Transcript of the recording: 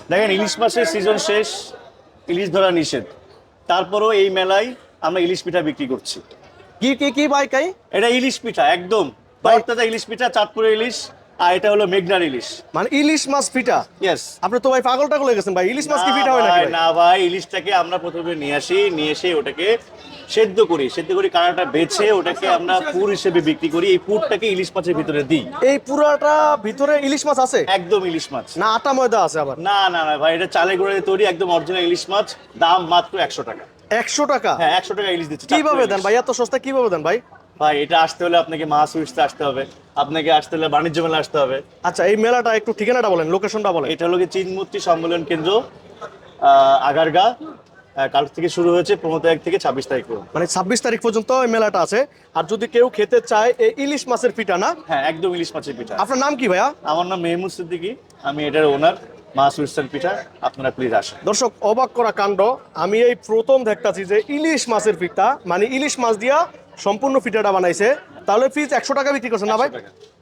দেখেন ইলিশ মাছের সিজন শেষ, ইলিশ ধরা নিষেধ, তারপরও এই মেলায় আমরা ইলিশ পিঠা বিক্রি করছি। কি কি কি ভাই কাই? এটা ইলিশ পিঠা একদম ভাই- বর্তাজা ইলিশ পিঠা, চাঁদপুরের ইলিশ, আর এটা হলো মেঘনার ইলিশ। মানে ইলিশ মাছ পিঠা? ইয়েস। আপনি তো ভাই পাগল টাগল হয়ে গেছেন ভাই, ইলিশ মাছ কি পিঠা হয় নাকি ভাই? না ভাই, ইলিশটাকে আমরা প্রথমে নিয়ে আসি, নিয়ে এসে ওটাকে সেদ্ধ করি কাঁটাটা বেছে ওটাকে আমরা পুর হিসেবে বিক্রি করি। এই পুরটাকে ইলিশ মাছের ভিতরে দিই। এই পুরাটা ভিতরে ইলিশ মাছ আছে? একদম ইলিশ মাছ। না আটা ময়দা আছে আবার? না না না ভাই, এটা চালের গুঁড়ো দিয়ে তৈরি, একদম অরিজিনাল ইলিশ মাছ। দাম মাত্র 100 টাকা। 100 টাকা? হ্যাঁ 100 টাকা ইলিশ দিচ্ছি। কিভাবে দেন ভাই, এত সস্তা কিভাবে দেন ভাই? ভাই এটা আসতে হলে আপনাকে মাছ উইসতে আসতে হবে, আপনাকে আসতে হলে বাণিজ্য মেলা আসতে হবে। আচ্ছা এই মেলাটা একটু ঠিকানাটা বলেন, লোকেশনটা বলেন। এটা হলো কি চিনমূর্তি সম্মেলন কেন্দ্র, আগারগা। কাল থেকে শুরু হয়েছে, 15 তারিখ থেকে 26 তারিখ পর্যন্ত। মানে 26 তারিখ পর্যন্ত এই মেলাটা আছে। আর যদি কেউ খেতে চায় এই ইলিশ মাছের পিঠা না? হ্যাঁ একদম ইলিশ মাছের পিঠা। আপনার নাম কি ভাইয়া? আমার নাম মেহমুদ সিদ্দিকী, আমি এটার ওনার। মাছ উইস্টান পিঠা, আপনারা প্লিজ আসেন। দর্শক অবাক করা কাণ্ড, আমি এই প্রথম দেখতাছি যে ইলিশ মাছের পিঠা, মানে ইলিশ মাছ দিয়া সম্পূর্ণ পিঠাটা বানাইছে। তাহলে পিস 100 টাকা বিক্রি করছেন না ভাই? 100 টাকা।